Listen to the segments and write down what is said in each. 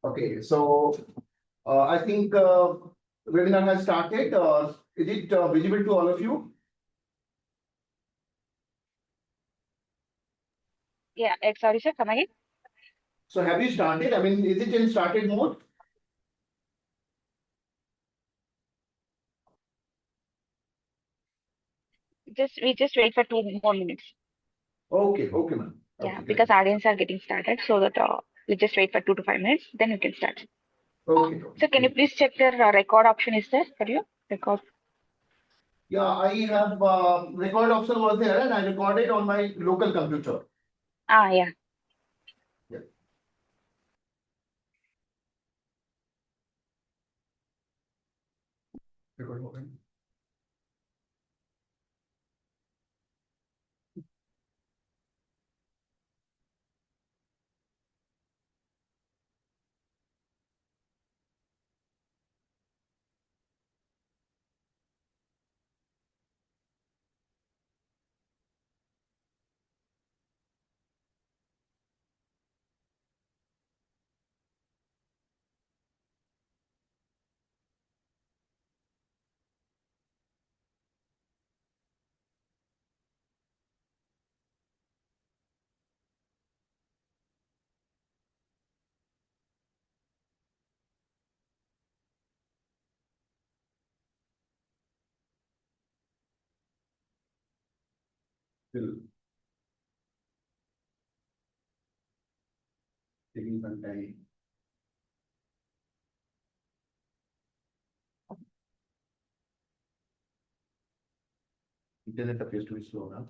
Okay, so I think webinar has started. Is it visible to all of you? Yeah, sorry, sir, come again. So have you started? I mean, is it in started mode? We just wait for 2 more minutes. Okay, okay, ma'am. Yeah, Okay, because great. audience are getting started, so that we just wait for 2 to 5 minutes, then you can start. Okay, So can you okay. please check your record option is there for you? Record. Yeah, I have record option was there and I recorded on my local computer. Yeah. Yeah. Record open. Still taking some time. Internet appears to be slow now.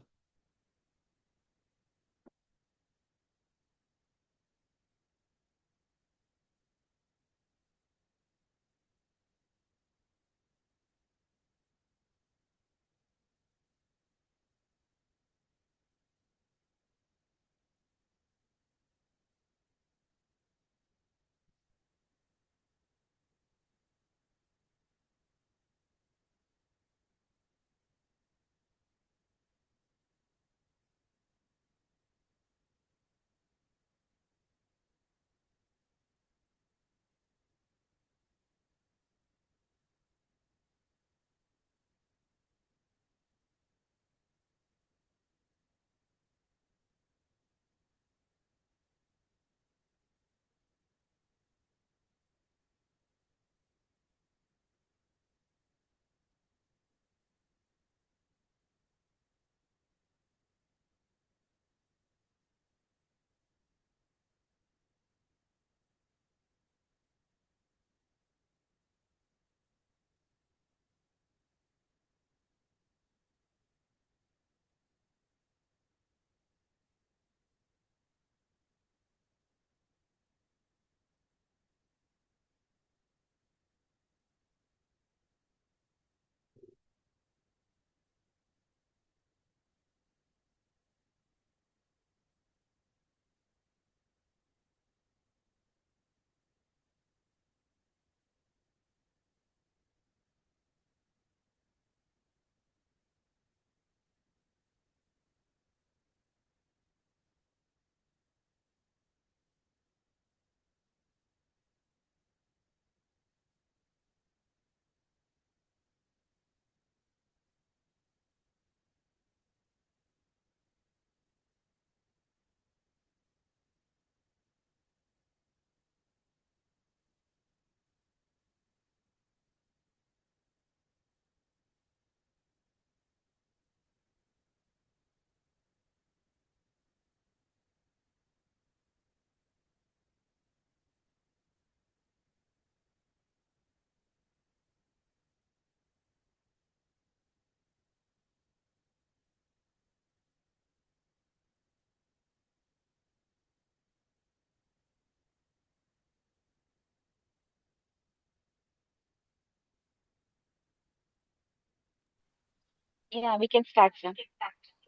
Yeah, we can start, sir.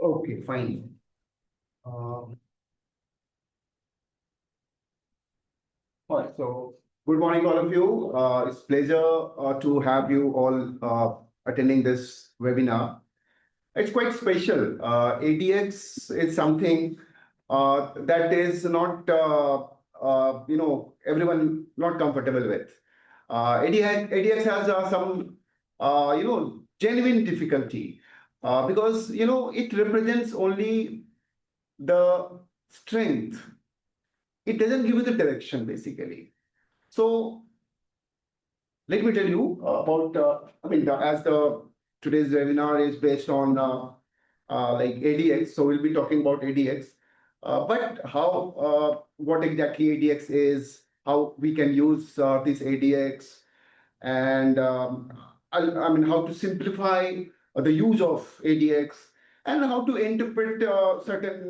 Okay, fine. All right, so good morning, all of you. It's pleasure to have you all attending this webinar. It's quite special. ADX is something that is not everyone not comfortable with. ADX has some, genuine difficulty because, it represents only the strength. It doesn't give you the direction, basically. So let me tell you about, as today's webinar is based on like ADX, so we'll be talking about ADX. But what exactly ADX is, how we can use this ADX, and how to simplify the use of ADX, and how to interpret certain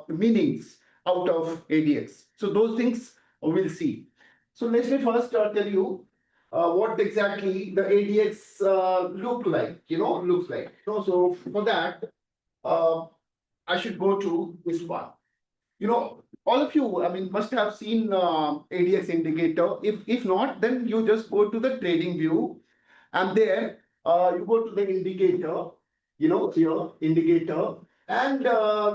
meanings out of ADX. So those things we'll see. So let me first tell you what exactly the ADX looks like. So for that, I should go to this one. All of you, must have seen ADX indicator. If not, then you just go to the trading view, and there you go to the indicator, here indicator, and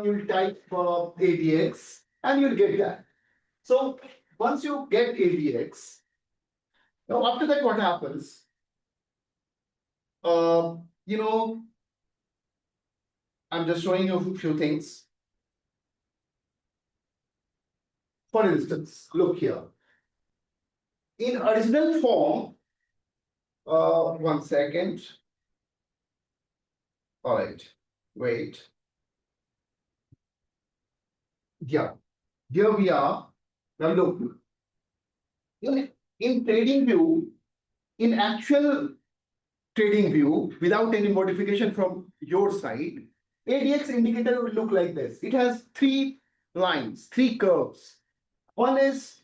you'll type ADX, and you'll get that. So once you get ADX, now after that, what happens? I'm just showing you a few things. For instance, look here. In original form, 1 second. All right, wait. Yeah, here we are. Now look, in trading view, in actual trading view, without any modification from your side, ADX indicator will look like this. It has 3 lines, 3 curves. One is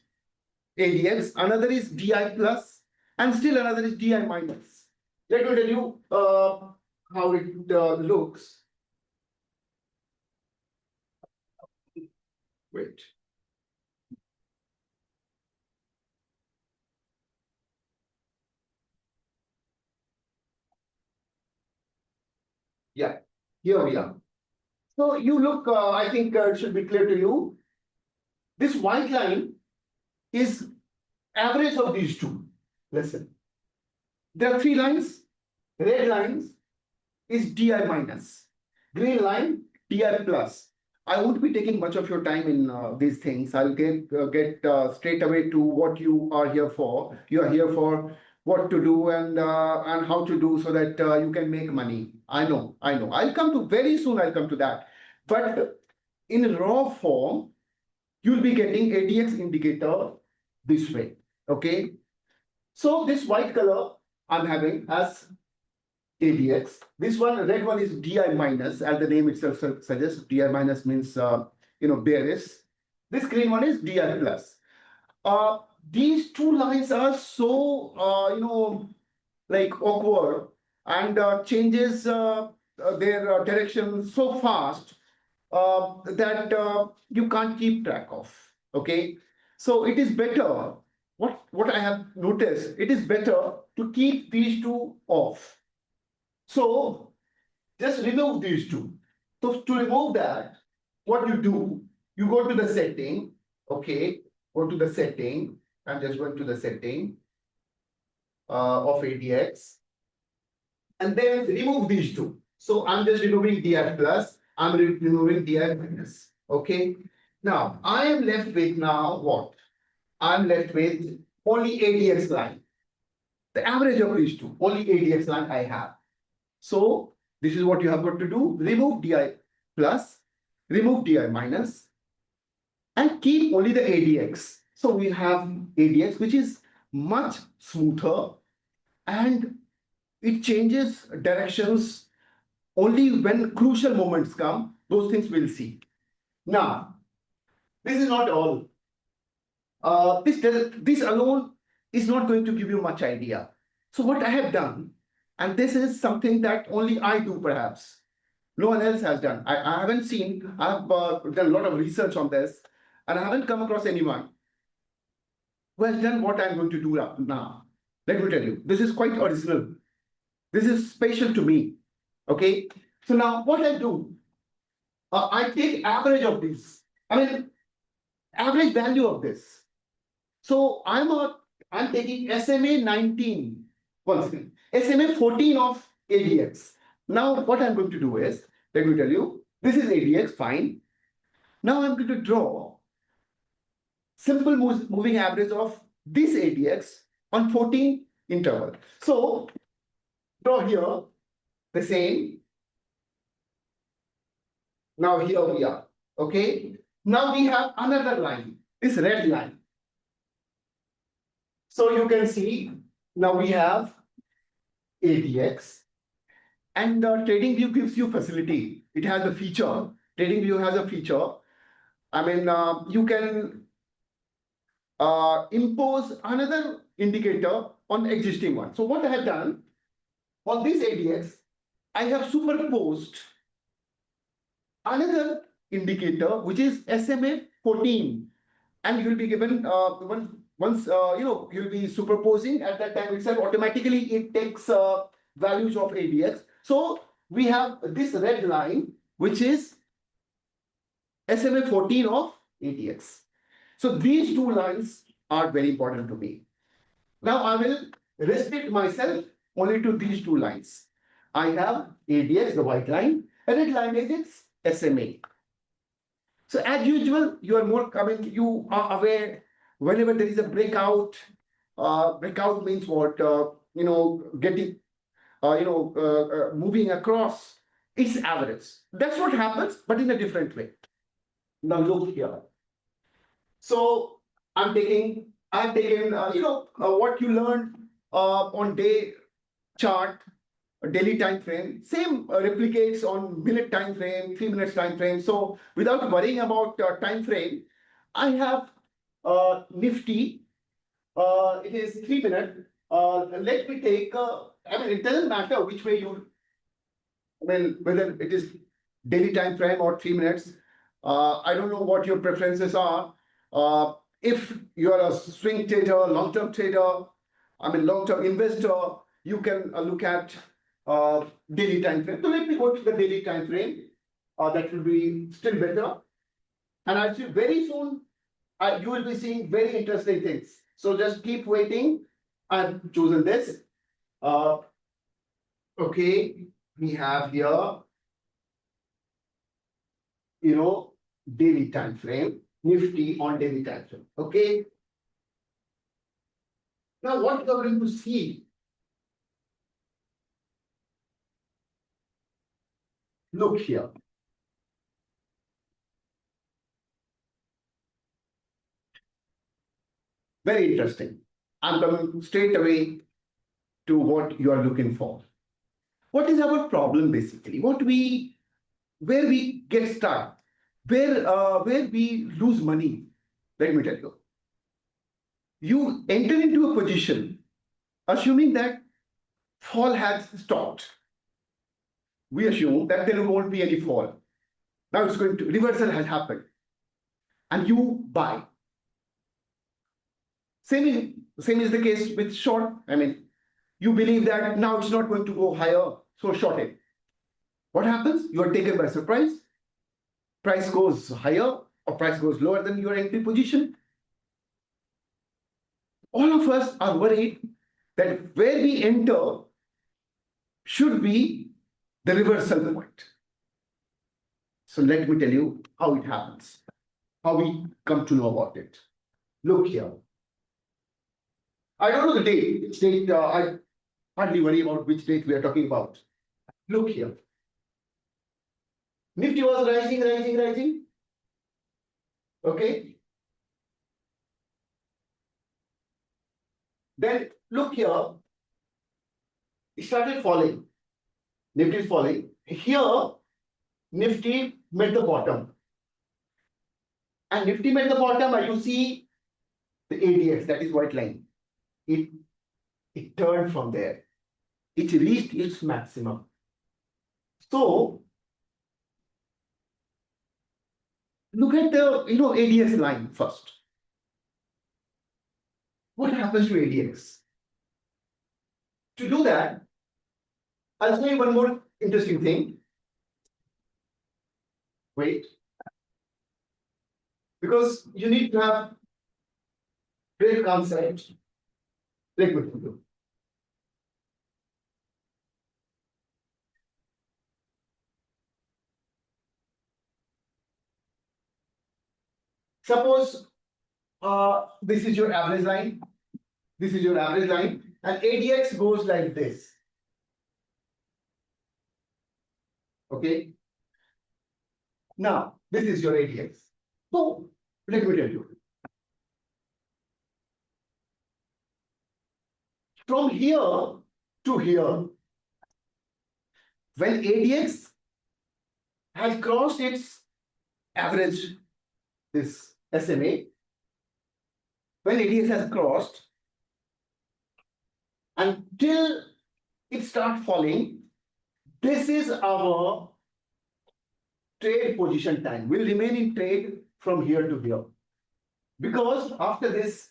ADX, another is DI plus, and still another is DI minus. Let me tell you how it looks. Wait. Yeah, here we are. So you look, I think it should be clear to you. This white line is average of these two. Listen. There are 3 lines. Red lines is DI minus. Green line, DI plus. I won't be taking much of your time in these things. I'll get straight away to what you are here for. You are here for what to do and how to do so that you can make money. I know. I'll come to very soon. I'll come to that. But in raw form, you'll be getting ADX indicator this way. Okay. So this white color I'm having as ADX. This one, red one is DI minus, as the name itself suggests. DI minus means bearish. This green one is DI plus. These 2 lines are so like awkward, and changes their direction so fast that you can't keep track of. Okay, so it is better. What I have noticed, it is better to keep these 2 off. So just remove these 2. So to remove that, what you do, you go to the setting, okay, go to the setting, I'm just going to the setting of ADX, and then remove these 2. So I'm just removing DI plus, I'm removing DI minus, okay. Now I am left with what? I'm left with only ADX line. The average of these 2, only ADX line I have. So this is what you have got to do. Remove DI plus, remove DI minus, and keep only the ADX. So we have ADX, which is much smoother, and it changes directions only when crucial moments come. Those things we'll see. Now, this is not all. This alone is not going to give you much idea. So what I have done, and this is something that only I do perhaps, no one else has done. I haven't seen, I've done a lot of research on this, and I haven't come across anyone who has done what I'm going to do now. Let me tell you, this is quite original. This is special to me. Okay. So now what I do, I take average of these. average value of this. So I'm taking SMA 19, once again, SMA 14 of ADX. Now what I'm going to do is, let me tell you, this is ADX, fine. Now I'm going to draw simple moving average of this ADX on 14 interval. So draw here the same. Now here we are. Okay. Now we have another line, this red line. So you can see now we have ADX, and TradingView gives you facility. It has a feature. TradingView has a feature. I mean, you can impose another indicator on existing one. So what I have done on this ADX, I have superposed another indicator which is SMA 14, and you will be given once you'll be superposing at that time itself, automatically it takes values of ADX. So we have this red line which is SMA 14 of ADX. So these two lines are very important to me. Now I will restrict myself only to these two lines. I have ADX, the white line, and red line is its SMA. So as usual, you are more coming, you are aware whenever there is a breakout. Breakout means what? Getting, moving across its average. That's what happens, but in a different way. Now look here. So I've taken what you learned on day chart, daily time frame, same replicates on minute time frame, 3 minutes time frame. So without worrying about time frame, I have Nifty. It is 3 minutes. Let me take. I mean, it doesn't matter which way you. I mean, whether it is daily time frame or 3 minutes. I don't know what your preferences are. If you are a swing trader, long-term trader, I mean long-term investor, you can look at daily time frame. So let me go to the daily time frame. That will be still better. And actually very soon you will be seeing very interesting things. So just keep waiting. I've chosen this. Okay, we have here, daily time frame, Nifty on daily time frame. Okay. Now what we are going to see, look here. Very interesting. I'm coming straight away to what you are looking for. What is our problem basically? Where we get stuck, where we lose money. Let me tell you. You enter into a position assuming that fall has stopped. We assume that there won't be any fall. Now it's going to reversal has happened, and you buy. Same is the case with short. I mean, you believe that now it's not going to go higher, so short it. What happens? You are taken by surprise. Price goes higher or price goes lower than your entry position. All of us are worried that where we enter should be the reversal point. So let me tell you how it happens, how we come to know about it. Look here. I don't know the date. Which date? I hardly worry about which date we are talking about. Look here. Nifty was rising. Okay. Then look here. It started falling. Nifty is falling. Here, Nifty met the bottom. And Nifty met the bottom, and you see the ADX, that is white line. It turned from there. It reached its maximum. So look at the ADX line first. What happens to ADX? To do that, I'll say one more interesting thing. Wait. because you need to have great concept. Let me do. Suppose this is your average line. This is your average line, and ADX goes like this. Okay. Now, this is your ADX. So, let me tell you. From here to here, when ADX has crossed its average, this SMA, when ADX has crossed, until it starts falling, this is our trade position time. We'll remain in trade from here to here. Because after this,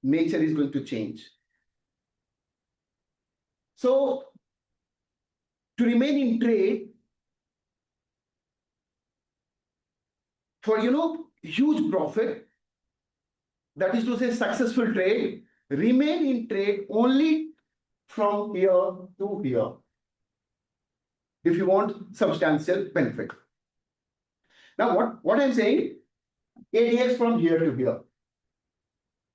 nature is going to change. So, to remain in trade, for huge profit, that is to say successful trade, remain in trade only from here to here if you want substantial benefit. Now what I'm saying, ADX from here to here.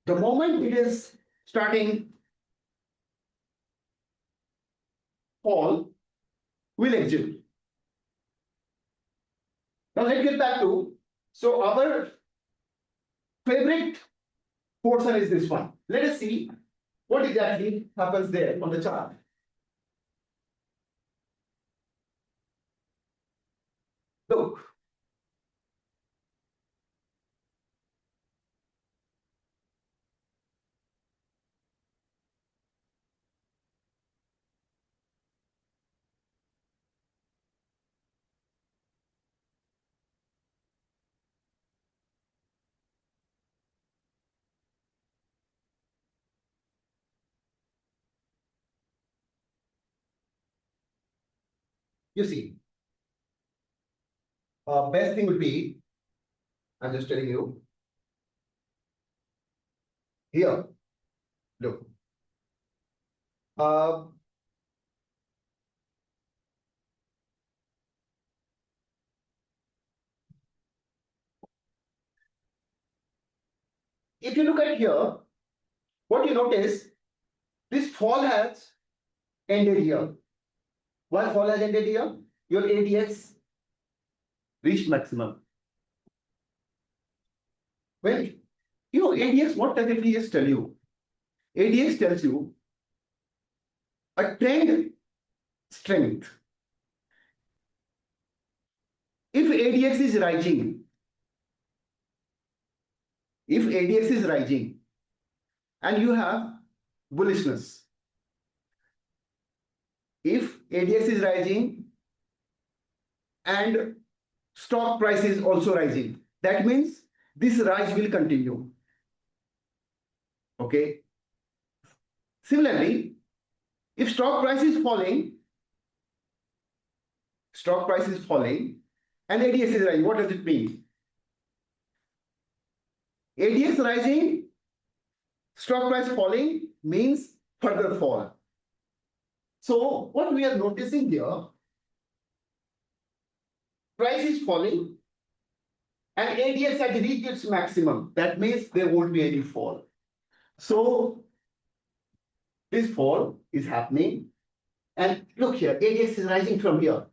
The moment it is starting fall, we'll exit. Now let's get back to, so our favorite portion is this one. Let us see what exactly happens there on the chart. Look. You see, best thing would be, I'm just telling you, here, look. If you look at here, what you notice, this fall has ended here. Why fall has ended here? Your ADX reached maximum. When, ADX, what does ADX tell you? ADX tells you a trend strength. If ADX is rising, and you have bullishness, if ADX is rising and stock price is also rising, that means this rise will continue. Okay. Similarly, if stock price is falling and ADX is rising, what does it mean? ADX rising, stock price falling means further fall. So what we are noticing here, price is falling and ADX has reached its maximum. That means there won't be any fall. So this fall is happening. And look here, ADX is rising from here.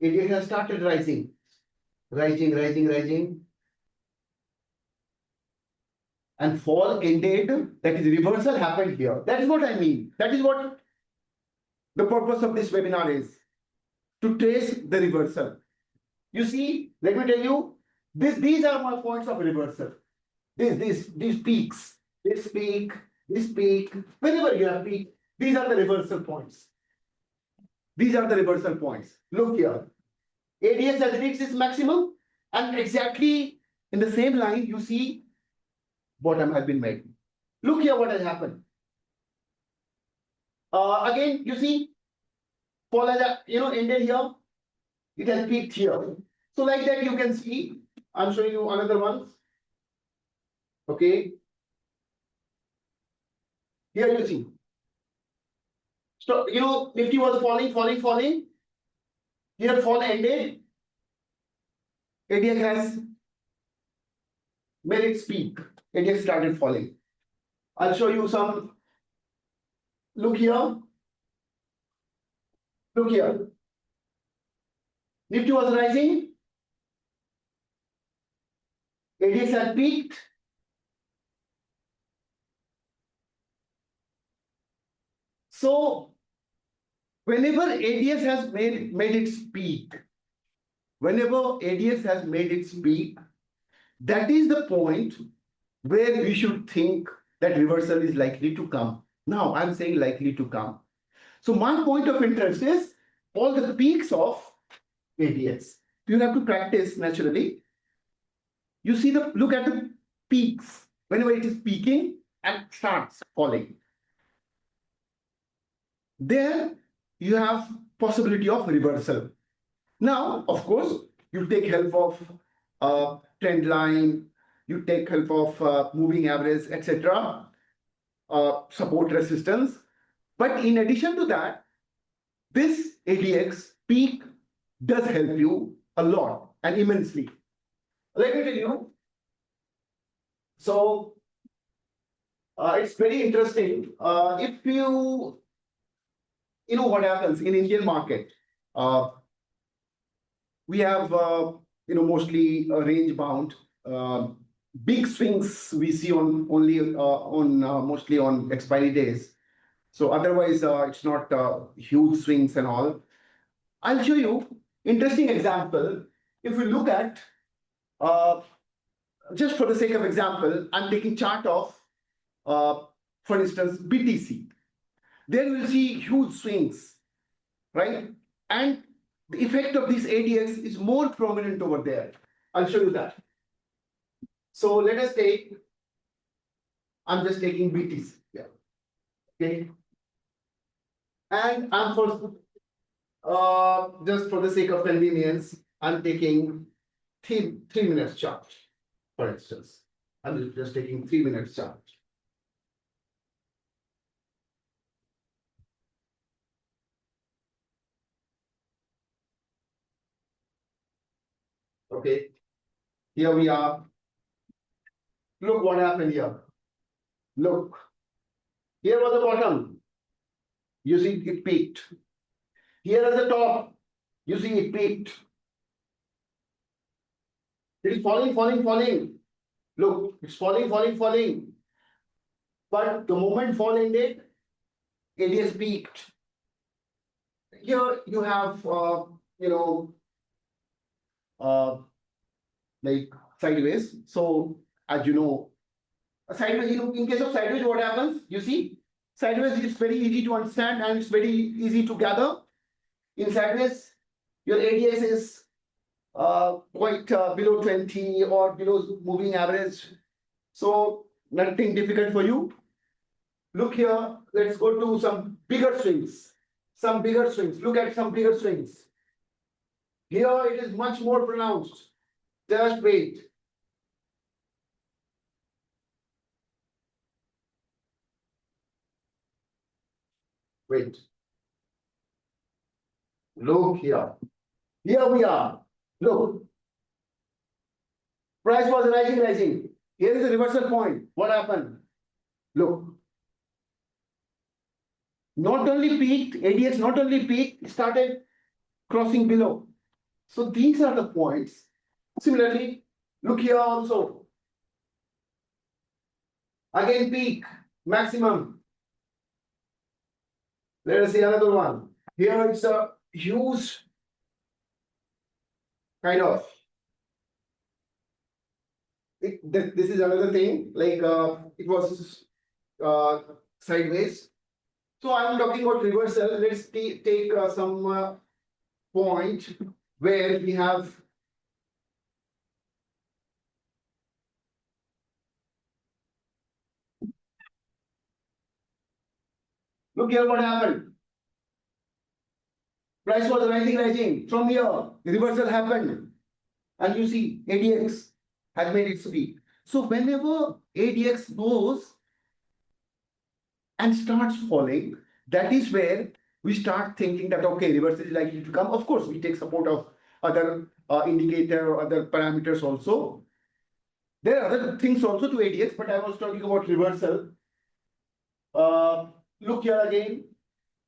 ADX has started rising. And fall ended, that is reversal happened here. That is what I mean. That is what the purpose of this webinar is, to trace the reversal. You see, let me tell you, these are my points of reversal. These peaks, this peak, whenever you have peak, these are the reversal points. Look here, ADX has reached its maximum, and exactly in the same line, you see bottom has been made. Look here what has happened. Again, you see, fall has ended here. It has peaked here. So like that you can see, I'm showing you another one. Okay. Here you see. So, Nifty was falling. Here fall ended. ADX has made its peak. ADX started falling. I'll show you some. Look here. Look here. Nifty was rising. ADX had peaked. So whenever ADX has made its peak, that is the point where we should think that reversal is likely to come. Now I'm saying likely to come. So my point of interest is all the peaks of ADX. You have to practice naturally. You see look at the peaks whenever it is peaking and starts falling. There you have possibility of reversal. Now, of course, you take help of trend line, you take help of moving average, etc., support resistance. But in addition to that, this ADX peak does help you a lot and immensely. Let me tell you. So it's very interesting. If you know what happens in Indian market, we have mostly range bound. Big swings we see mostly on expiry days. So otherwise, it's not huge swings and all. I'll show you interesting example. If we look at just for the sake of example, I'm taking chart of, for instance, BTC. There we'll see huge swings, right? And the effect of this ADX is more prominent over there. I'll show you that. So let us take, I'm just taking BTC. Yeah. Okay. And I'm just for the sake of convenience, I'm taking three minutes chart, for instance. I'm just taking 3 minutes chart. Okay. Here we are. Look what happened here. Look. Here was the bottom. You see it peaked. Here is the top. You see it peaked. It is falling. Look, it's falling. But the moment fall ended, it has peaked. Here you have, like sideways. So as you know, sideways, in case of sideways, what happens? You see, sideways it's very easy to understand and it's very easy to gather. In sideways, your ADX is quite below 20 or below moving average. So nothing difficult for you. Look here, let's go to some bigger swings. Look at some bigger swings. Here it is much more pronounced. Just wait. Wait. Look here. Here we are. Look. Price was rising. Here is the reversal point. What happened? Look. Not only peaked, ADX not only peaked, started crossing below. So these are the points. Similarly, look here also. Again peak, maximum. Let us see another one. Here it's a huge kind of. This is another thing, like it was sideways. So I'm talking about reversal. Let's take some point where we have look here what happened. Price was rising. From here, the reversal happened. And you see ADX has made its peak. So whenever ADX goes and starts falling, that is where we start thinking that, okay, reversal is likely to come. Of course, we take support of other indicator or other parameters also. There are other things also to ADX, but I was talking about reversal. Look here again.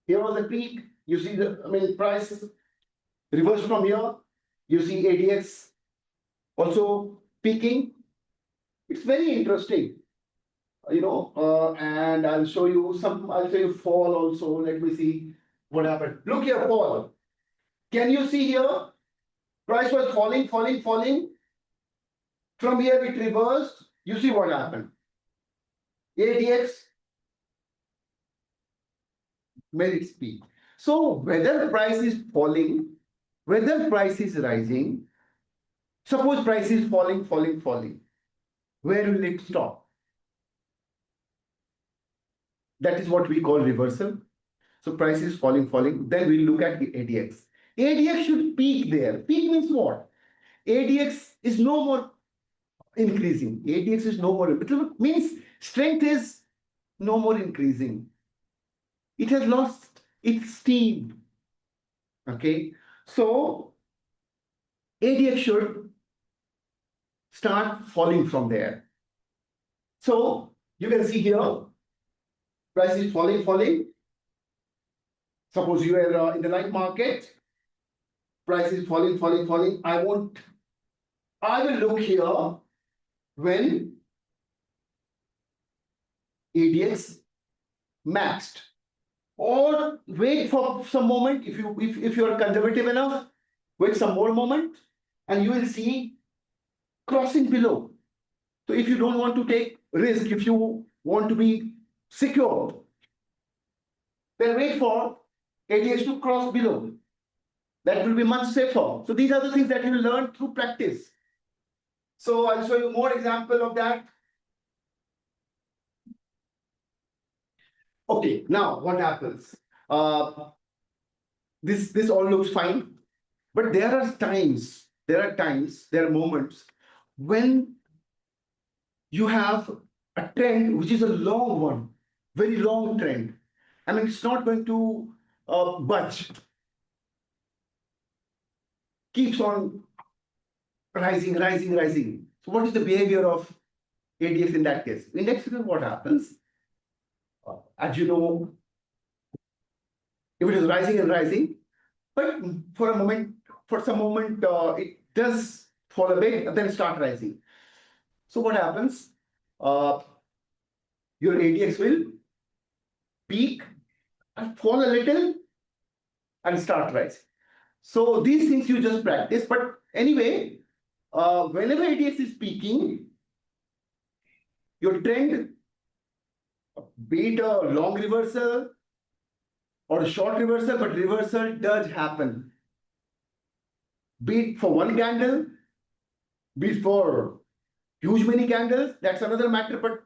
Here was the peak. You see the, price reversed from here. You see ADX also peaking. It's very interesting, and I'll show you fall also. Let me see what happened. Look here, fall. Can you see here? Price was falling, falling, falling. From here it reversed. You see what happened. ADX made its peak. So whether price is falling, whether price is rising, suppose price is falling, falling, falling, where will it stop? That is what we call reversal. So price is falling, falling. Then we look at the ADX. ADX should peak there. Peak means what? ADX is no more increasing. ADX is no more. It means strength is no more increasing. It has lost its steam. Okay. So ADX should start falling from there. So you can see here, price is falling, falling. Suppose you are in the light market, price is falling, falling, falling. I will look here when ADX maxed, or wait for some moment. If you are conservative enough, wait some more moment, and you will see crossing below. So if you don't want to take risk, if you want to be secure, then wait for ADX to cross below. That will be much safer. So these are the things that you will learn through practice. So I'll show you more example of that. Okay, now what happens? This all looks fine, but there are moments when you have a trend which is a long one, very long trend. It's not going to budge. Keeps on rising, rising, rising. So what is the behavior of ADX in that case? Index, what happens? As you know, if it is rising and rising, but for some moment, it does fall a bit, and then start rising. So what happens? Your ADX will peak and fall a little and start rising. So these things you just practice. But anyway, whenever ADX is peaking, your trend, be it a long reversal or a short reversal, but reversal does happen. Be it for one candle, be it for huge many candles, that's another matter, but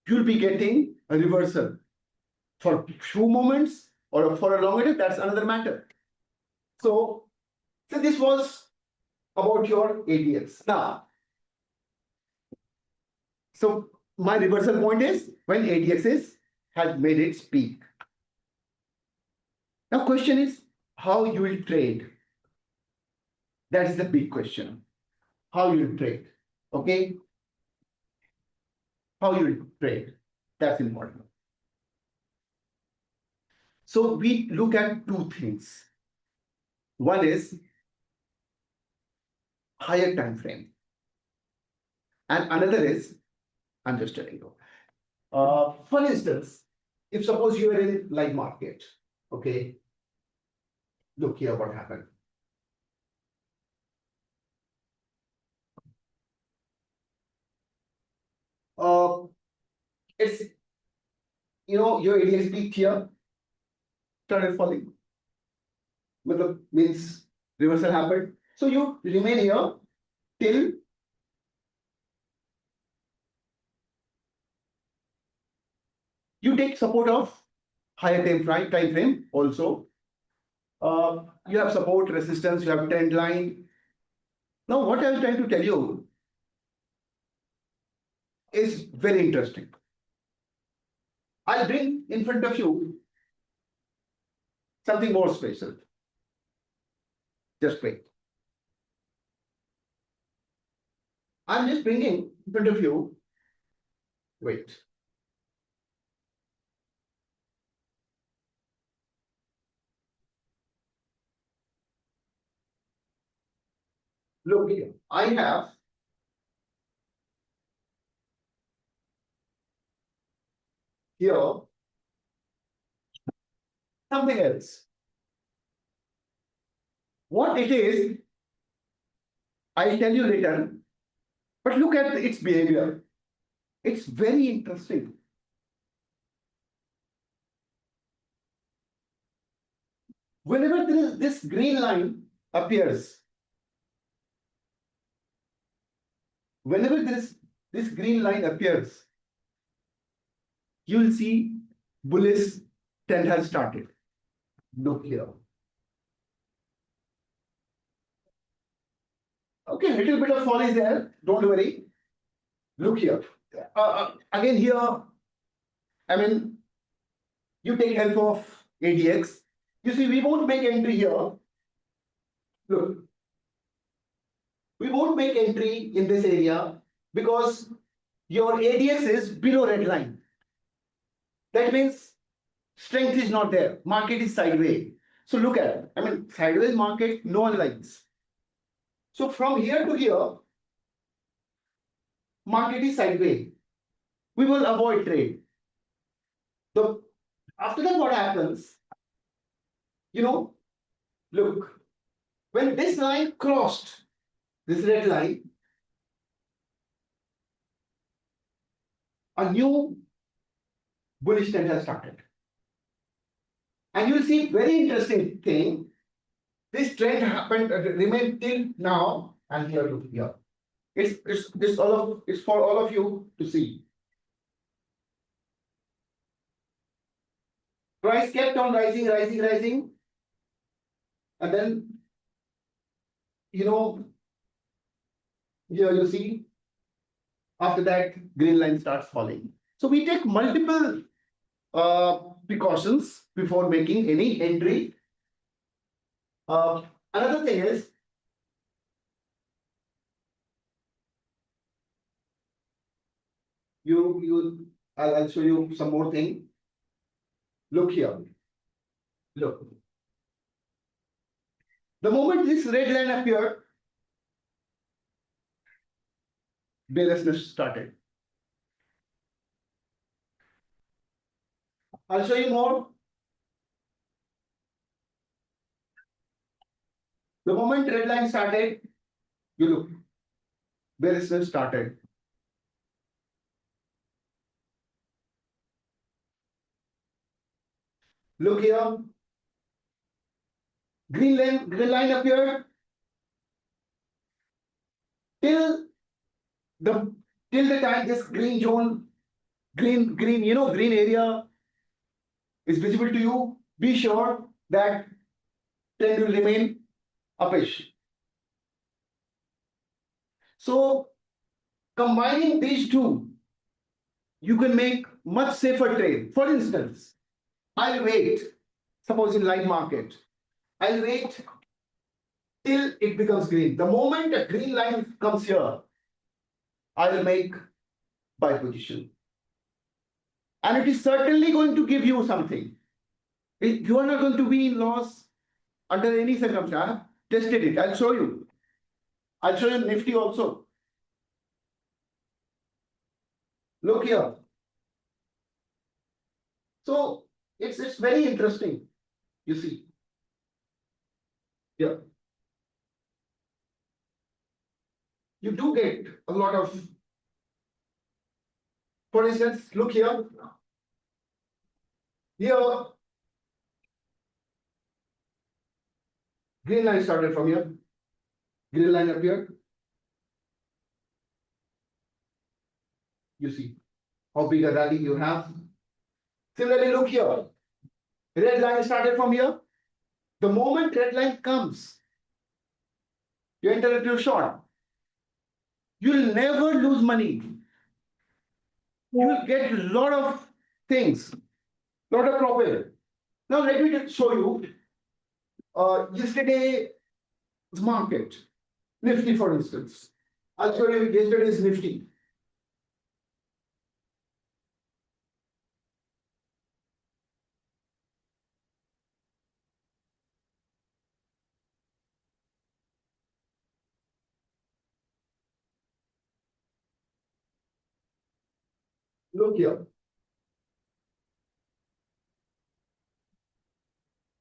you'll be getting a reversal. For few moments or for a longer time, that's another matter. So this was about your ADX. Now, so my reversal point is when ADX has made its peak. Now, question is how you will trade. That is the big question. How you will trade. Okay? How you will trade. That's important. So we look at two things. One is higher time frame, and another is, I'm just telling you. For instance, if suppose you are in live market, okay, look here what happened. It's, your ADX peaked here, started falling. Means reversal happened. So you remain here till you take support of higher time frame also. You have support, resistance, you have trend line. Now, what I was trying to tell you is very interesting. I'll bring in front of you something more special. Just wait. I'm just bringing in front of you. Wait. Look here. I have here something else. What it is, I'll tell you later. But look at its behavior. It's very interesting. Whenever there is this green line appears, whenever this green line appears, you will see bullish trend has started. Look here. Okay, little bit of fall is there. Don't worry. Look here. Again here, I mean, you take help of ADX. You see, we won't make entry here. Look, we won't make entry in this area because your ADX is below red line. That means strength is not there. Market is sideways. So look at it. I mean, sideways market, no one likes. So from here to here, market is sideways. We will avoid trade. So after that, what happens? Look, when this line crossed this red line, a new bullish trend has started. And you'll see very interesting thing. This trend happened, remained till now, and here to here. It's for all of you to see. Price kept on rising, and then here you see after that green line starts falling. So we take multiple precautions before making any entry. Another thing is I'll show you some more thing. Look here. Look. The moment this red line appeared, bearishness started. I'll show you more. The moment red line started, you look, bearishness started. Look here. Green line appeared till the time this green zone, green area is visible to you. Be sure that trend will remain uppish. So combining these two, you can make much safer trade. For instance, I'll wait, suppose in live market, I'll wait till it becomes green. The moment a green line comes here, I will make buy position. And it is certainly going to give you something. You are not going to be in loss under any circumstance. I have tested it. I'll show you. I'll show you Nifty also. Look here. So it's very interesting. You see. Yeah. You do get a lot of, for instance, look here. Here, green line started from here. Green line appeared. You see how big a rally you have. Similarly, look here. Red line started from here. The moment red line comes, You enter into short. You'll never lose money. You will get a lot of things, lot of profit. Now let me just show you yesterday's market, Nifty for instance. I'll show you yesterday's Nifty. Look here.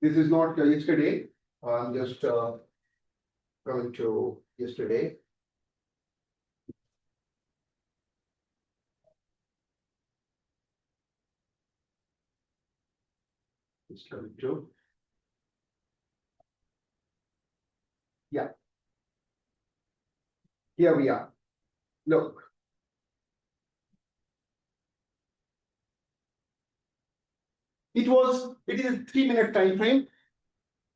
This is not yesterday. I'm just coming to yesterday. Just coming to. Yeah. Here we are. Look. It is a 3-minute time frame.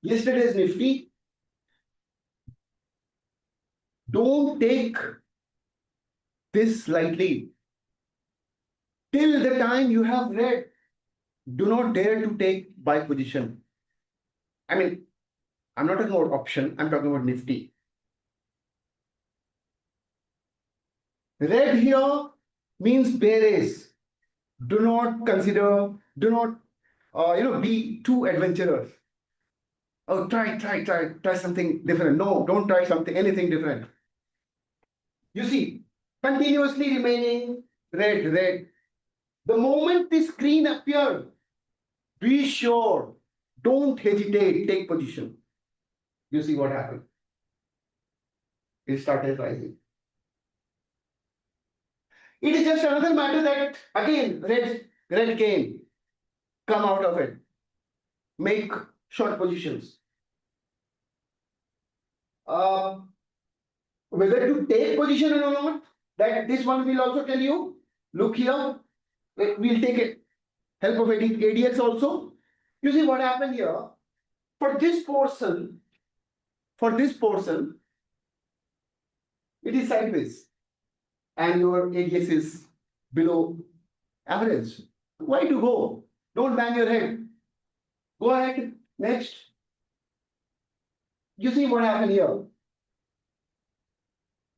Yesterday's Nifty. Don't take this lightly. Till the time you have read, do not dare to take buy position. I mean, I'm not talking about option, I'm talking about Nifty. Red here means bearish. Do not consider, do not be too adventurous. Oh, try something different. No, don't try anything different. You see, continuously remaining red. The moment this screen appeared, be sure, don't hesitate, take position. You see what happened? It started rising. It is just another matter that again red came, come out of it, make short positions. Whether to take position or not, that this one will also tell you. Look here, we'll take it. Help of ADX also. You see what happened here? For this portion, it is sideways, and your ADX is below average. Why to go? Don't bang your head. Go ahead. Next. You see what happened here?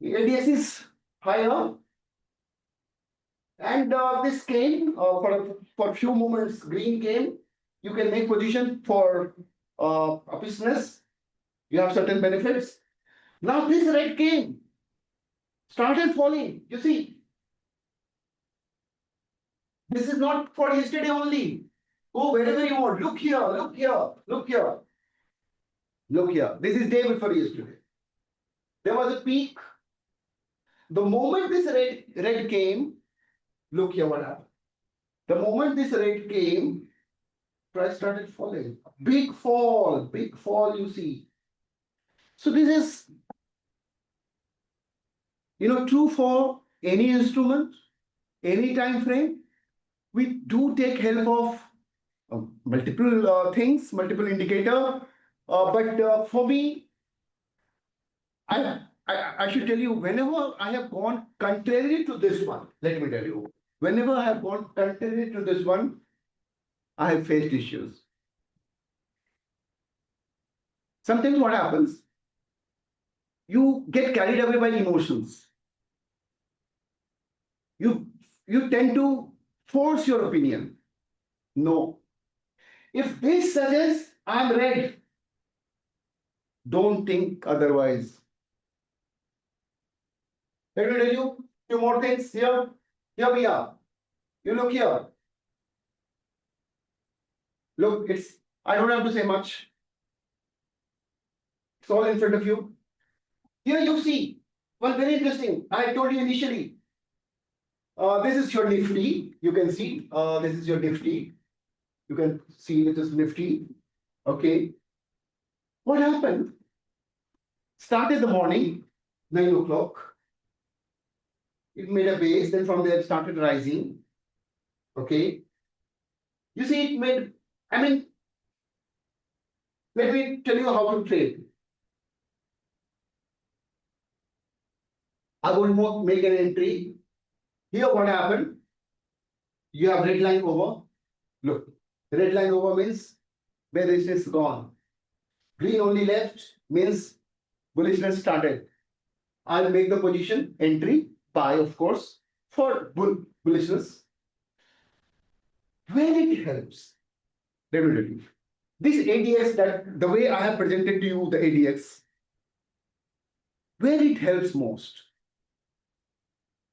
The ADX is higher, and this came for a few moments. Green came. You can make position for a business. You have certain benefits. Now this red came, started falling. You see, this is not for yesterday only. Go wherever you want. Look here, look here, look here. Look here. This is day before yesterday. There was a peak. The moment this red came, look here what happened. The moment this red came, price started falling. Big fall, you see. So this is, true for any instrument, any time frame. We do take help of multiple things, multiple indicator. But for me, I should tell you, whenever I have gone contrary to this one, let me tell you, whenever I have gone contrary to this one, I have faced issues. Sometimes what happens, you get carried away by emotions. You tend to force your opinion. No. If this suggests I'm red, don't think otherwise. Let me tell you few more things here. Here we are. You look here. Look, I don't have to say much. It's all in front of you. Here you see one very interesting. I told you initially. This is your Nifty. You can see. This is your Nifty. You can see it is Nifty. Okay. What happened? Started the morning, 9 o'clock. It made a base. Then from there it started rising. Okay. You see, let me tell you how to trade. I would make an entry. Here what happened? You have red line over. Look, red line over means bearishness is gone. Green only left means bullishness started. I'll make the position entry buy, of course, for bullishness. Where it helps, let me tell you. This ADX, that the way I have presented to you the ADX, where it helps most.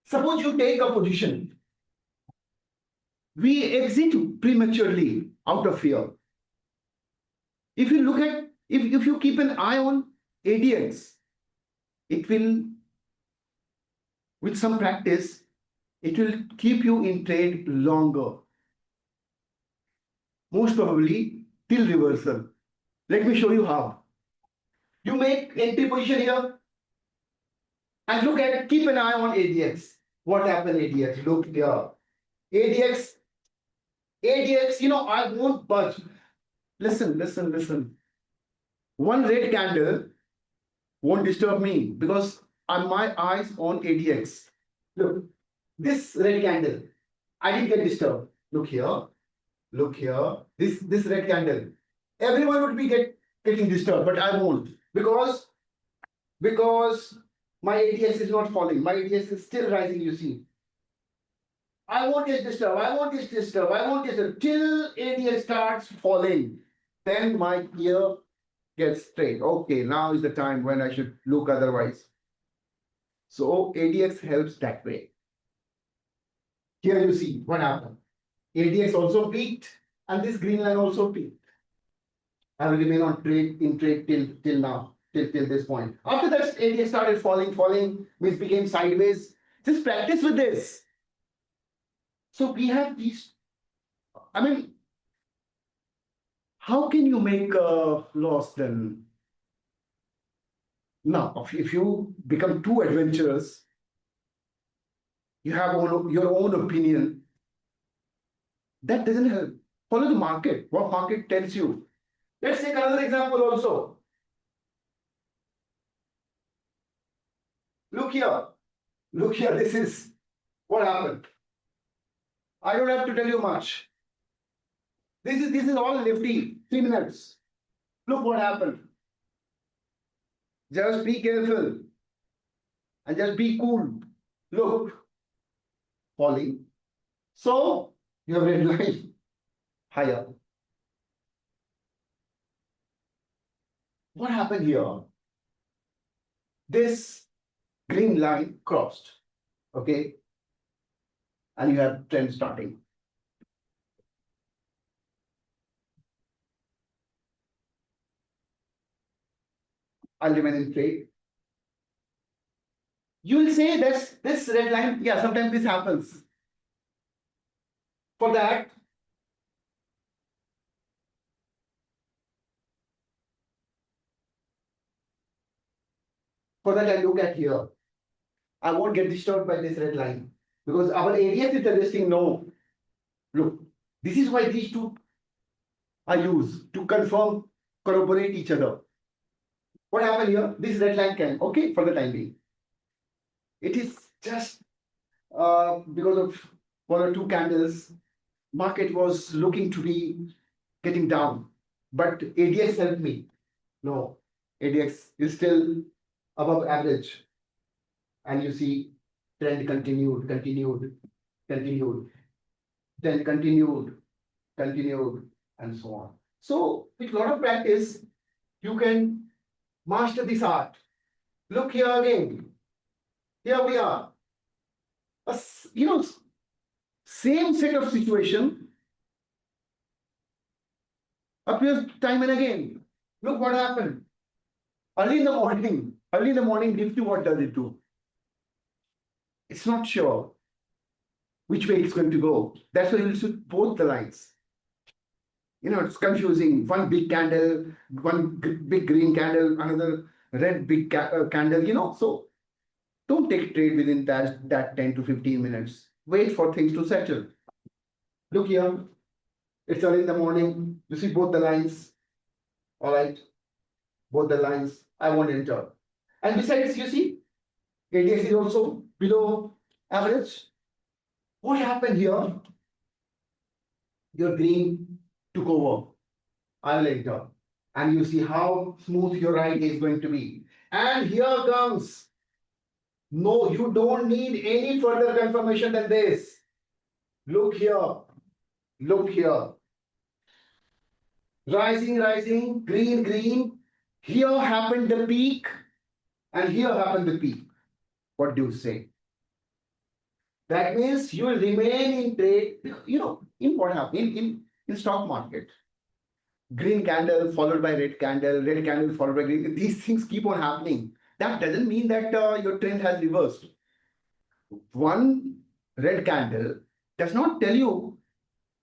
Suppose you take a position, we exit prematurely out of fear. If you look at, if you keep an eye on ADX, it will, with some practice, it will keep you in trade longer. Most probably till reversal. Let me show you how. You make entry position here and look at, keep an eye on ADX. What happened ADX? Look here. ADX, I won't budge. Listen. One red candle won't disturb me because my eyes on ADX. Look, this red candle, I didn't get disturbed. Look here. This red candle. Everyone would be getting disturbed, but I won't because my ADX is not falling. My ADX is still rising, you see. I won't get disturbed. Till ADX starts falling. Then my ear gets straight. Okay, now is the time when I should look otherwise. So ADX helps that way. Here you see what happened. ADX also peaked and this green line also peaked. I will remain on trade till now, till this point. After that, ADX started falling, which became sideways. Just practice with this. So we have these. I mean, how can you make a loss then? Now, if you become too adventurous, you have your own opinion. That doesn't help. Follow the market. What market tells you. Let's take another example also. Look here. This is what happened. I don't have to tell you much. This is all nifty. 3 minutes. Look what happened. Just be careful and just be cool. Look, falling. So you have red line higher. What happened here? This green line crossed. Okay. And you have trend starting. I'll remain in trade. You will say that's this red line. Yeah, sometimes this happens. For that, I look at here. I won't get disturbed by this red line because our ADX is suggesting no. Look, this is why these two are used to corroborate each other. What happened here? This red line can, okay, for the time being. It is just because of 1 or 2 candles, market was looking to be getting down. But ADX helped me. No, ADX is still above average. And you see trend continued, then continued, and so on. So with a lot of practice, you can master this art. Look here again. Here we are. Same set of situation appears time and again. Look what happened. Early in the morning, Nifty, what does it do? It's not sure which way it's going to go. That's why you should both the lines. It's confusing. One big candle, one big green candle, another red big candle, So don't take trade within that 10 to 15 minutes. Wait for things to settle. Look here. It's early in the morning. You see both the lines. All right. Both the lines. I won't enter. And besides, you see, ADX is also below average. What happened here? Your green took over. I'll enter. And you see how smooth your ride is going to be. And here comes. No, you don't need any further confirmation than this. Look here. Look here. Rising, rising, green, green. Here happened the peak, and here happened the peak. What do you say? That means you will remain in trade. In what happened in stock market, green candle followed by red candle followed by green. These things keep on happening. That doesn't mean that your trend has reversed. One red candle does not tell you,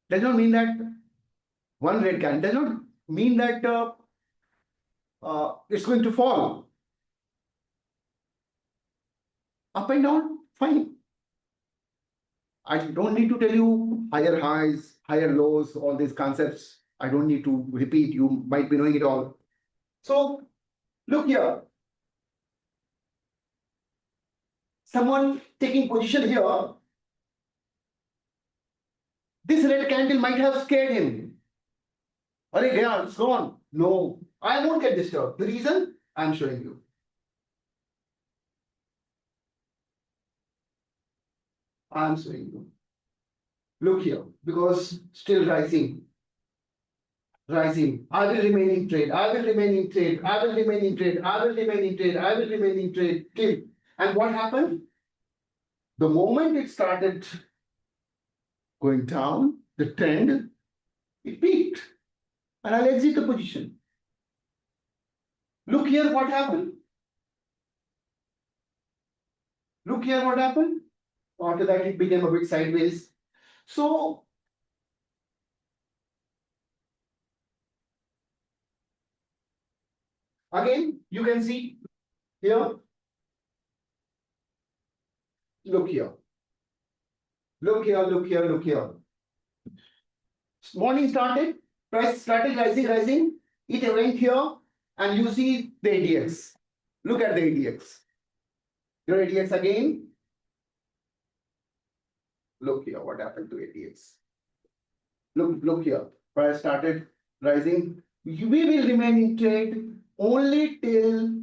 does not mean that one red candle does not mean that it's going to fall up and down. Fine. I don't need to tell you higher highs, higher lows, all these concepts. I don't need to repeat. You might be knowing it all. So look here. Someone taking position here. This red candle might have scared him. Arey, yeah, it's gone. No, I won't get disturbed. The reason I'm showing you. I'm showing you. Look here, because still rising. Rising. I will remain in trade. I will remain in trade. I will remain in trade. I will remain in trade. I will remain in trade. Till. And what happened? The moment it started going down, the trend, it peaked. And I'll exit the position. Look here what happened. Look here what happened. After that, it became a bit sideways. So, again, you can see here. Look here. Look here, look here, look here. Morning started, price started rising, rising. It went here, and you see the ADX. Look at the ADX. Your ADX again. Look here, what happened to ADX? Look here. Price started rising. We will remain in trade only till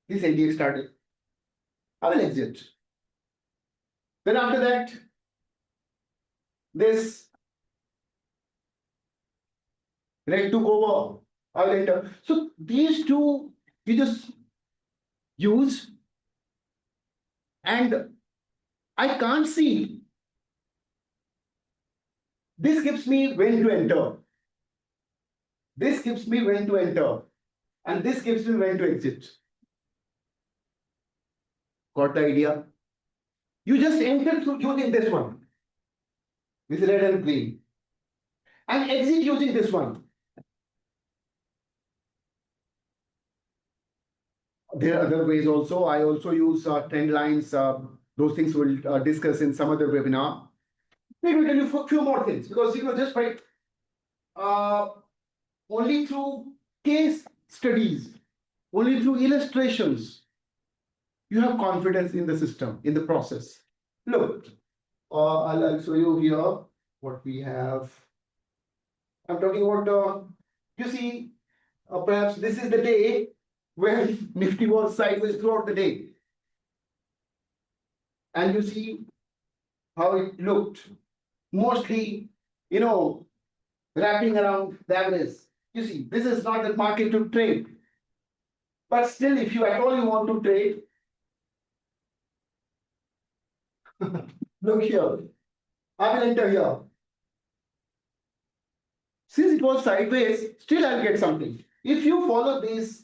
this ADX started. I will exit. Then after that, this red took over. I will enter. So these two you just use, and I can't see. This gives me when to enter. This gives me when to enter. And this gives me when to exit. Got the idea? You just enter through using this one. This red and green. And exit using this one. There are other ways also. I also use trend lines. Those things we'll discuss in some other webinar. Let me tell you a few more things, because just by only through case studies, only through illustrations, you have confidence in the system, in the process. Look, I'll show you here what we have. I'm talking about, you see, perhaps this is the day where Nifty was sideways throughout the day. And you see how it looked. Mostly, wrapping around the average. You see, this is not the market to trade. But still, if you at all you want to trade, look here. I will enter here. Since it was sideways, still I'll get something. If you follow this,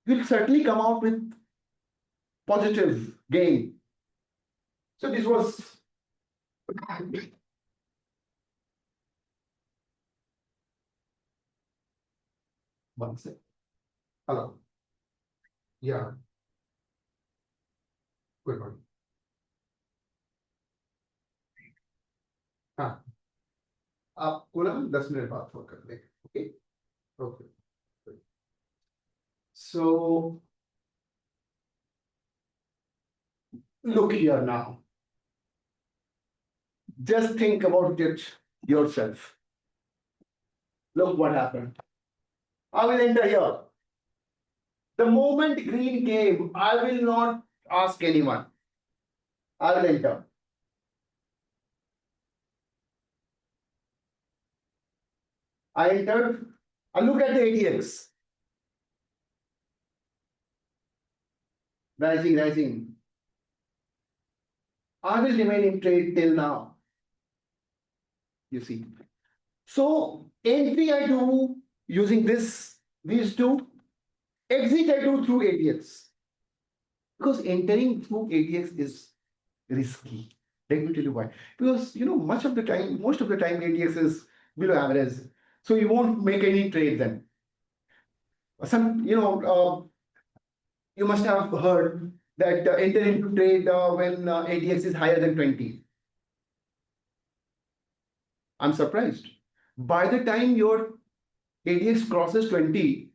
you'll certainly come out with positive gain. So this was one second. Hello. Yeah. Good morning. हाँ, आपको ना 10 minute बात phone कर लेंगे. Okay. Okay. So look here now. Just think about it yourself. Look what happened. I will enter here. The moment green came, I will not ask anyone. I will enter. I entered. I look at the ADX. Rising, rising. I will remain in trade till now. You see. So entry I do using these two. Exit I do through ADX. Because entering through ADX is risky. Let me tell you why. Because most of the time ADX is below average. So you won't make any trade then. You must have heard that enter into trade when ADX is higher than 20. I'm surprised. By the time your ADX crosses 20,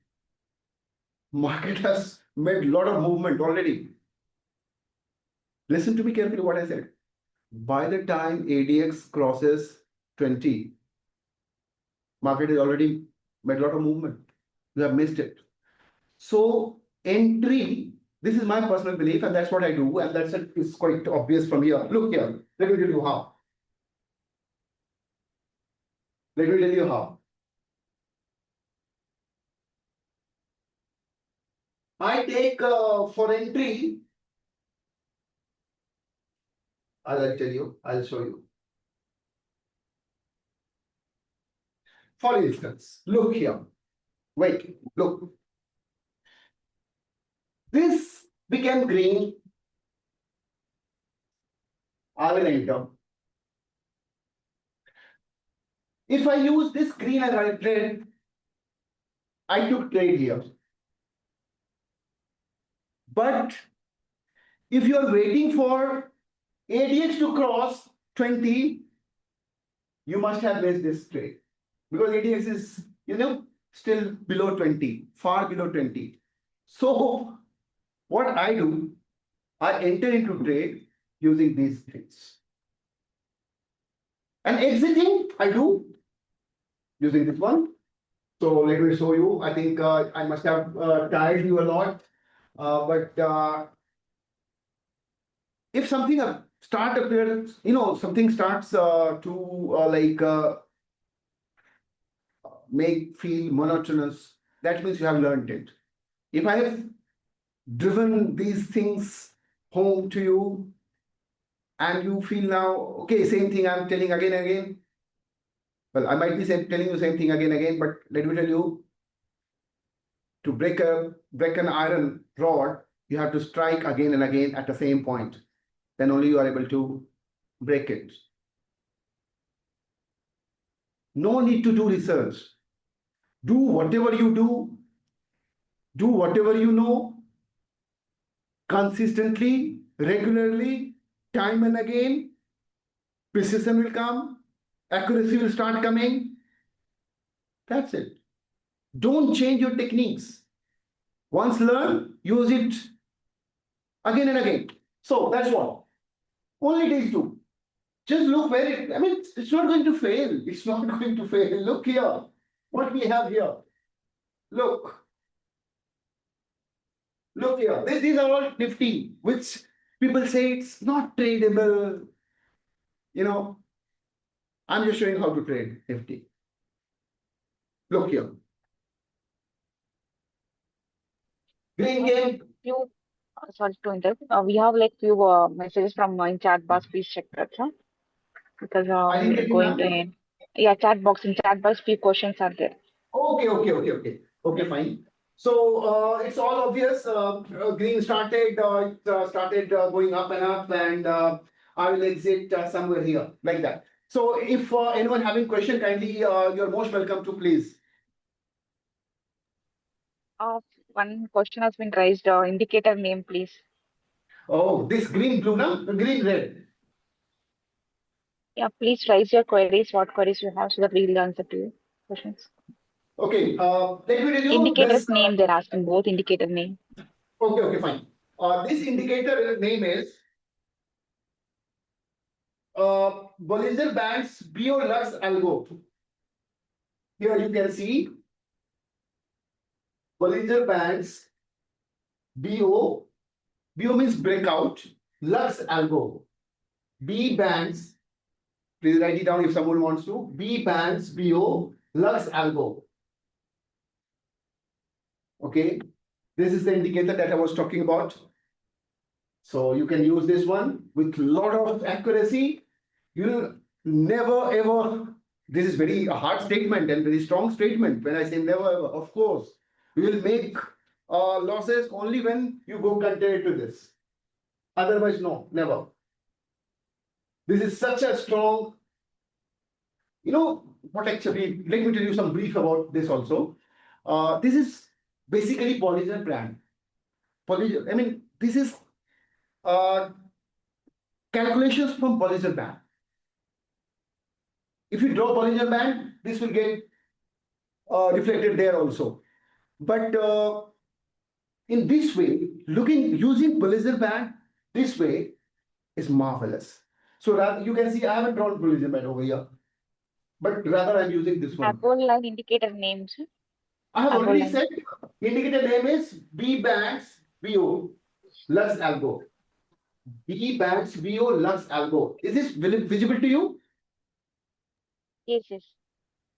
market has made a lot of movement already. Listen to me carefully what I said. By the time ADX crosses 20, market has already made a lot of movement. You have missed it. So entry, this is my personal belief, and that's what I do, and it's quite obvious from here. Look here. Let me tell you how. Let me tell you how. I take for entry, I'll tell you, I'll show you. For instance, look here. Wait, look. This became green. I will enter. If I use this green as I trade, I took trade here. But if you are waiting for ADX to cross 20, you must have missed this trade. Because ADX is, still below 20, far below 20. So what I do, I enter into trade using these trades. And exiting, I do using this one. So let me show you. I think I must have tired you a lot. But if something something starts to make feel monotonous, that means you have learned it. If I have driven these things home to you and you feel now, okay, same thing I'm telling again and again. Well, I might be telling you same thing again and again, but let me tell you, to break an iron rod, you have to strike again and again at the same point. Then only you are able to break it. No need to do research. Do whatever you do whatever you know, consistently, regularly, time and again. Precision will come, accuracy will start coming. That's it. Don't change your techniques. Once learn, use it again and again. So that's what. Only these two. Just look where it's not going to fail. It's not going to fail. Look here. What we have here. Look. Look here. These are all nifty, which people say it's not tradable. I'm just showing how to trade nifty. Look here. Green game. Sorry to interrupt. We have like few messages from in chat box. Please check that, huh? Because I didn't we're get you going now. to end. Yeah, chat box. In chat box, few questions are there. Okay, fine. So it's all obvious. Green started. It started going up and up, and I will exit somewhere here like that. So if anyone having question, kindly you're most welcome to please. One question has been raised. Indicator name, please. Oh, this green blue now, green red. Yeah, please raise your queries. What queries you have, so that we'll answer to your questions. Okay, let me tell you Indicator's this. name, they're asking both indicator name. Okay, fine. This indicator name is Bollinger Bands BO-Lux Algo. Here you can see Bollinger Bands BO. BO means breakout. Lux Algo. B bands. Please write it down if someone wants to. B bands BO Lux Algo. Okay. This is the indicator that I was talking about. So you can use this one with a lot of accuracy. You'll never ever, this is very hard statement and very strong statement. When I say never ever, of course, you will make losses only when you go contrary to this. Otherwise, no, never. This is such a strong, what actually, let me tell you some brief about this also. This is basically Bollinger brand. I mean, this is uh, calculations from Bollinger band. If you draw Bollinger band, this will get reflected there also. But in this way, using Bollinger band this way is marvelous. So rather, you can see I haven't drawn Bollinger band over here, but rather I'm using this one. Apple line indicator names. I have Apple already line. said indicator name is B bands BO Lux Algo. B bands BO Lux Algo. Is this visible to you? Yes, yes.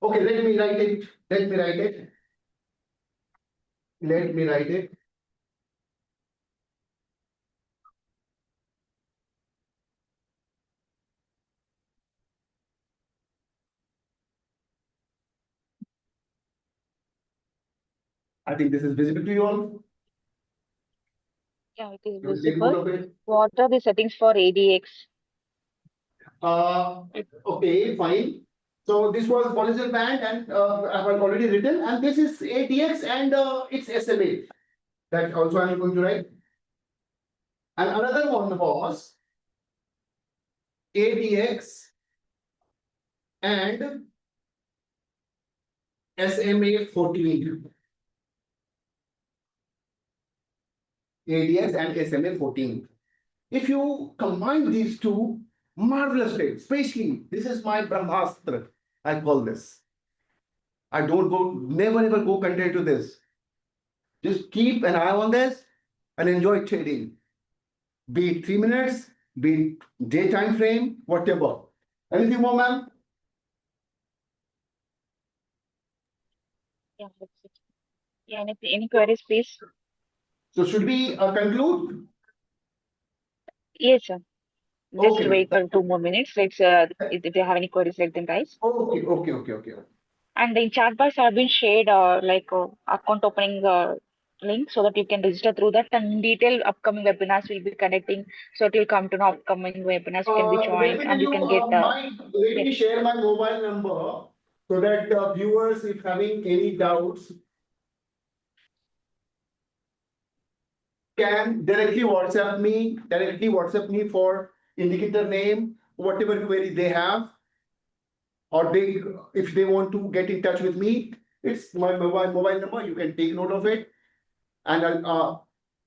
Okay, let me write it. Let me write it. Let me write it. I think this is visible to you all. Yeah, it is You will take note visible. of it. What are the settings for ADX? Okay, fine. So this was Bollinger Band and I have already written, and this is ADX and it's SMA. That also I'm going to write. And another one was ADX and SMA 14. ADX and SMA 14. If you combine these two, marvelous trade, especially this is my Brahmastra, I call this. I don't go, never ever go contrary to this. Just keep an eye on this and enjoy trading. Be it 3 minutes, be it day time frame, whatever. Anything more, ma'am? Yeah, that's it. Yeah, any queries, please? So should we conclude? Yes, sir. Just Okay. wait for 2 more minutes. Let's if they have any queries, let them raise. Okay. And in chat box have been shared account opening link so that you can register through that, and detailed upcoming webinars will be conducting, so it will come to know upcoming webinars you can be Let joined me tell and you you, can get let yes. me share my mobile number so that viewers, if having any doubts, can directly WhatsApp me for indicator name, whatever query they have, or if they want to get in touch with me, it's my mobile number. You can take note of it, and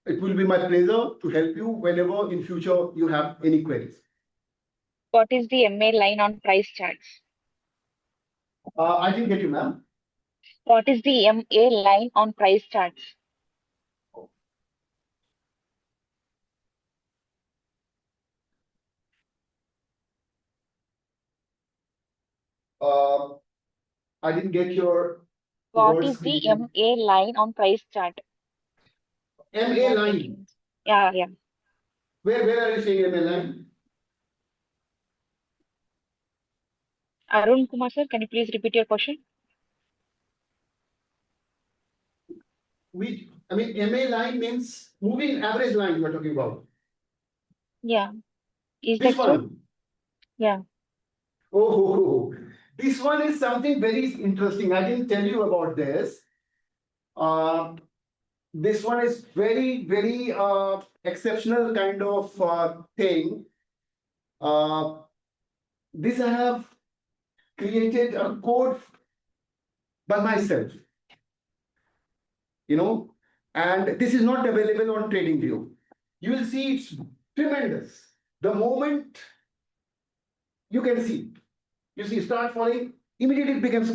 it will be my pleasure to help you whenever in future you have any queries. What is the MA line on price charts? I didn't get you, ma'am. What is the MA line on price charts? Uh, I didn't get your What words is the clearly. MA line on price chart? MA Not line. getting. Yeah. Where are you saying MA line? Arun Kumar sir, can you please repeat your question? I mean, MA line means moving average line you are talking about. Yeah. Is This that so? one. Yeah. Oh, this one is something very interesting. I didn't tell you about this. Uh, this one is very exceptional kind of thing. This I have created a code by myself. and this is not available on TradingView. You will see it's tremendous. The moment you can see, start falling, immediately it becomes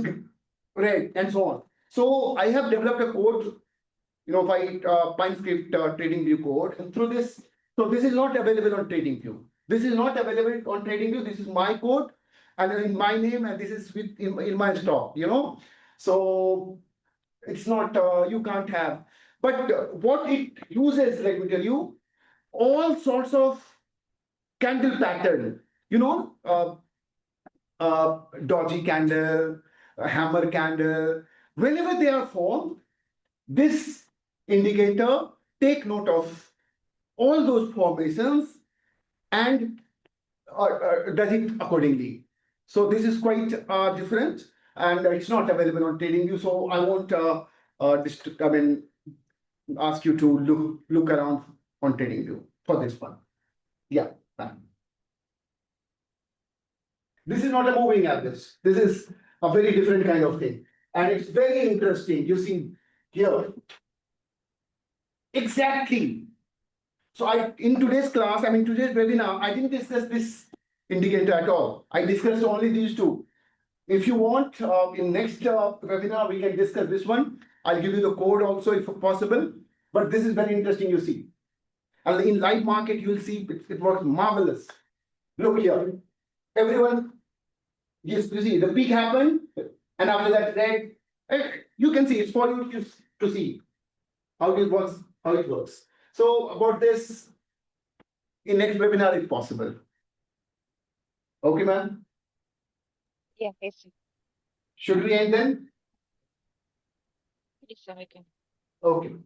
red and so on. So I have developed a code, by PineScript TradingView code, and through this, so this is not available on TradingView. This is not available on TradingView. This is my code, and in my name, and this is in my stock. So it's not you can't have. But what it uses, let me tell you, all sorts of candle pattern. Dodgy candle, a hammer candle. Whenever they are formed, this indicator take note of all those formations and does it accordingly. So this is quite different, and it's not available on TradingView. So I won't ask you to look around on TradingView for this one. Yeah. This is not a moving average. This is a very different kind of thing. And it's very interesting. You see here. Exactly. So in today's class, today's webinar, I didn't discuss this indicator at all. I discussed only these two. If you want, in next webinar, we can discuss this one. I'll give you the code also if possible. But this is very interesting, you see. And in live market, you will see it works marvelous. Look here. Everyone, yes, you see the peak happened, and after that red, you can see it's for you to see how it works. So about this in next webinar if possible. Okay, ma'am? Yeah, yes, sir. Should we end then? Yes, sir, we can. Okay. Thank you.